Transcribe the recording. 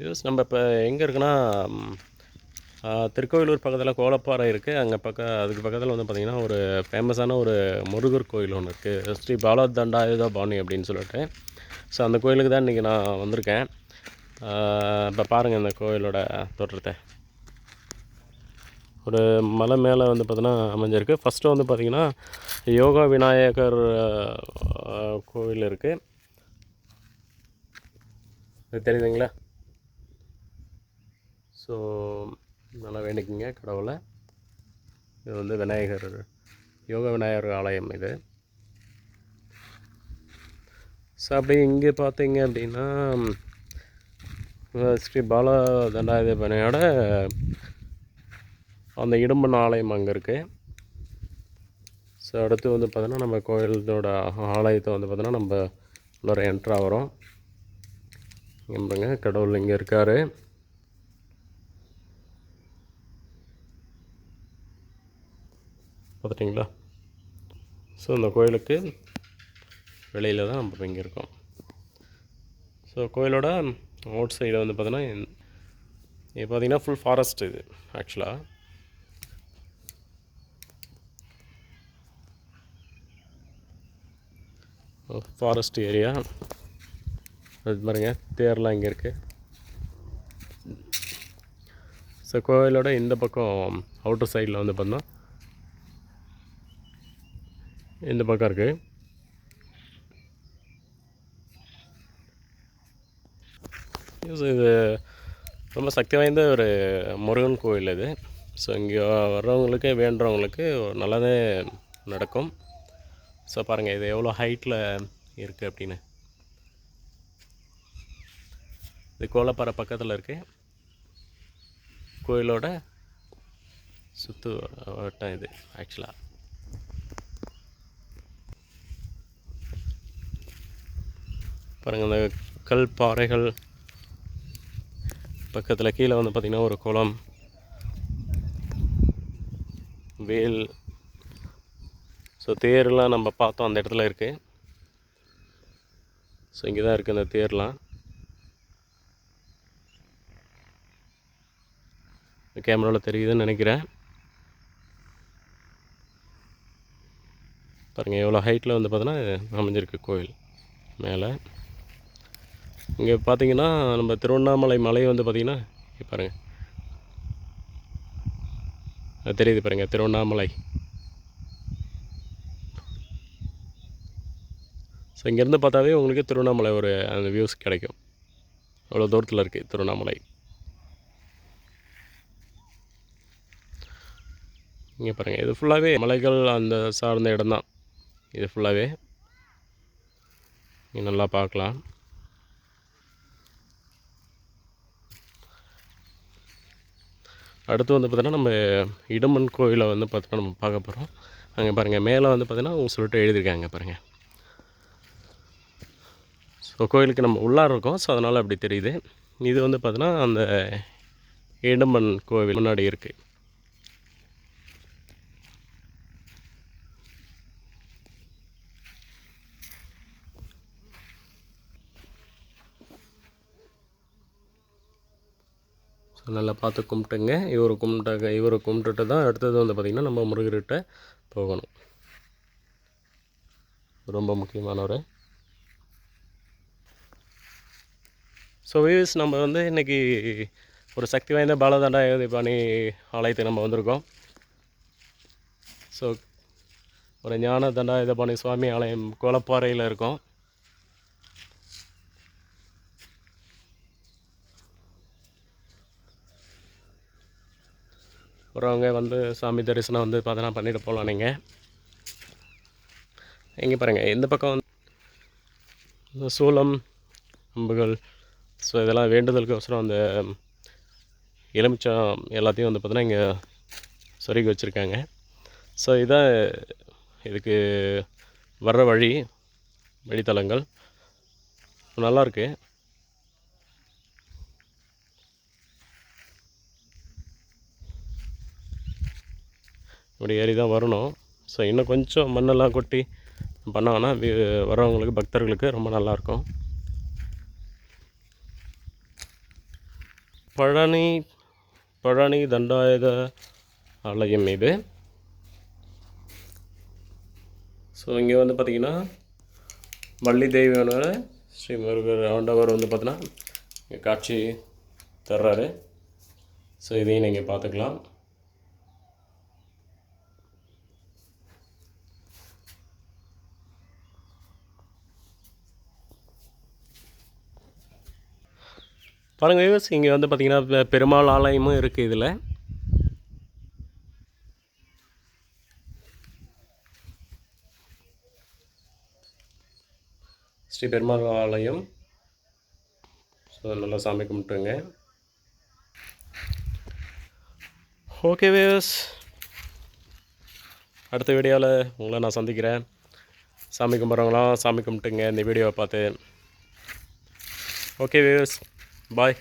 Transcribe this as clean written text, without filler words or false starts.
Use நம்ம இப்போ எங்கே இருக்குன்னா திருக்கோயிலூர் பக்கத்தில் கோலப்பாறை இருக்குது. அங்கே அதுக்கு பக்கத்தில் வந்து பார்த்திங்கன்னா ஒரு ஃபேமஸான ஒரு முருகர் கோயில் ஒன்று இருக்குது, ஸ்ரீ பாலதண்டாயுத பாணி அப்படின்னு சொல்லிட்டு. ஸோ அந்த கோயிலுக்கு தான் இன்றைக்கி நான் வந்திருக்கேன். இப்போ பாருங்கள் இந்த கோயிலோட தோற்றத்தை. ஒரு மலை மேலே வந்து பார்த்தீங்கன்னா அமைஞ்சிருக்கு. ஃபஸ்ட்டு வந்து பார்த்திங்கன்னா யோகா விநாயகர் கோவில் இருக்குது. இது தெரியுதுங்களா? ஸோ நல்லா வேண்டிக்கிங்க கடவுளை. இது வந்து விநாயகர், யோக விநாயகர் ஆலயம் இது. ஸோ அப்படி இங்கே பார்த்தீங்க அப்படின்னா ஸ்ரீ பால தண்டாயுதபாணியோட அந்த இடும்பன் ஆலயம் அங்கே இருக்குது. ஸோ அடுத்து வந்து பார்த்தோன்னா நம்ம கோயிலோட ஆலயத்தை வந்து பார்த்தோன்னா நம்ம உள்ளே என்ட்ரு ஆகிறோம். பாருங்க கடவுள் இங்கே இருக்கார். பார்த்துட்டிங்களா? ஸோ இந்த கோயிலுக்கு வெளியில் தான் நம்ம இங்கே இருக்கோம். ஸோ கோயிலோட அவுட் சைடு வந்து பார்த்தோன்னா இது பார்த்திங்கன்னா ஃபுல் ஃபாரஸ்ட். இது ஆக்சுவலாக ஃபாரஸ்ட் ஏரியா. அது பாருங்க தேர்லாம் இங்கே இருக்குது. ஸோ கோயிலோட இந்த பக்கம் அவுட்டர் சைடில் வந்து பார்த்தோன்னா இந்த பக்கம் இருக்குது. ஸோ இது ரொம்ப சக்தி வாய்ந்த ஒரு முருகன் கோயில் இது. ஸோ இங்கே வர்றவங்களுக்கு வேண்டுறவங்களுக்கு நல்லாவே நடக்கும். ஸோ பாருங்கள் இது எவ்வளோ ஹைட்டில் இருக்குது அப்படின்னு. இது கோலப்பாறை பக்கத்தில் இருக்குது. கோயிலோட சுற்று வட்டம் இது ஆக்சுவலாக. பாருங்கள் இந்த கல் பாறைகள் பக்கத்தில் கீழே வந்து பார்த்திங்கன்னா ஒரு குளம், வேல். ஸோ தேர்லாம் நம்ம பார்த்தோம் அந்த இடத்துல இருக்குது. ஸோ இங்கே தான் இருக்குது அந்த தேர்லாம். கேமராவில் தெரியுதுன்னு நினைக்கிறேன். பாருங்கள் எவ்வளோ ஹைட்டில் வந்து பார்த்தோன்னா அமைஞ்சிருக்கு கோயில் மேலே. இங்கே பார்த்திங்கன்னா நம்ம திருவண்ணாமலை மலை வந்து பார்த்திங்கன்னா பாருங்கள் அது தெரியுது பாருங்கள் திருவண்ணாமலை. ஸோ இங்கேருந்து பார்த்தாவே உங்களுக்கு திருவண்ணாமலை ஒரு அந்த வியூஸ் கிடைக்கும். அவ்வளோ தூரத்தில் இருக்குது திருவண்ணாமலை. இங்கே பாருங்கள் இது ஃபுல்லாகவே மலைகள் அந்த சார்ந்த இடம் தான். இது ஃபுல்லாகவே நீங்கள் நல்லா பார்க்கலாம். அடுத்து வந்து பார்த்தோன்னா நம்ம இடும்பன் கோயிலை வந்து பார்த்தோன்னா நம்ம பார்க்க போகிறோம். அங்கே பாருங்கள் மேலே வந்து பார்த்தீங்கன்னா சொல்லிட்டு எழுதியிருக்காங்க பாருங்கள். ஸோ கோயிலுக்கு நம்ம உள்ளார இருக்கோம். ஸோ அதனால் அப்படி தெரியுது. இது வந்து பார்த்தோன்னா அந்த இடும்பன் கோவில் முன்னாடி இருக்குது. ஸோ நல்லா பார்த்து கும்பிட்டுங்க. இவரை கும்பிட்டுட்டு தான் அடுத்தது வந்து பார்த்திங்கன்னா நம்ம முருகர்கிட்ட போகணும். ரொம்ப முக்கியமானவர். ஸோ வியூஸ் நம்ம வந்து இன்றைக்கி ஒரு சக்தி வாய்ந்த பாலதண்டாயுதபாணி ஆலயத்துக்கு நம்ம வந்திருக்கோம். ஸோ ஒரு ஞான தண்டாயுதபாணி சுவாமி ஆலயம் கோலப்பாறையில் இருக்கோம். வரவங்க வந்து சாமி தரிசனம் வந்து பார்த்தோன்னா பண்ணிட்டு போகலாம். நீங்கள் எங்கே பாருங்கள் இந்த பக்கம் வந்து சூலம், அம்புகள், ஸோ இதெல்லாம் வேண்டுதலுக்கு அவசரம் அந்த எலுமிச்சம் எல்லாத்தையும் வந்து பார்த்தோன்னா இங்கே சொருகி வச்சுருக்காங்க. ஸோ இதான் இதுக்கு வர்ற வழித்தலங்கள் நல்லாயிருக்கு. இப்படி ஏறி தான் வரணும். ஸோ இன்னும் கொஞ்சம் மண்ணெல்லாம் கொட்டி பண்ணாங்கன்னா வரவங்களுக்கு பக்தர்களுக்கு ரொம்ப நல்லாயிருக்கும். பழனி பழனி தண்டாயுத ஆலயம் இது. ஸோ இங்கே வந்து பார்த்திங்கன்னா வள்ளி தெய்வனோட ஸ்ரீ முருகர் ஆண்டவர் வந்து பார்த்தீங்கன்னா இங்கே காட்சி தர்றாரு. ஸோ இதையும் நீங்கள் பார்த்துக்கலாம். பாருங்கள் வியூவர்ஸ், இங்கே வந்து பார்த்திங்கன்னா பெருமாள் ஆலயமும் இருக்குது இதில். ஸ்ரீ பெருமாள் ஆலயம். ஸோ நல்லா சாமி கும்பிட்டுங்க. ஓகே வியூவர்ஸ், அடுத்த வீடியோவில் உங்களை நான் சந்திக்கிறேன். சாமி கும்பிட்றவங்களாம் சாமி கும்பிட்டுங்க இந்த வீடியோவை பார்த்து. ஓகே வியூவர்ஸ், பாய்.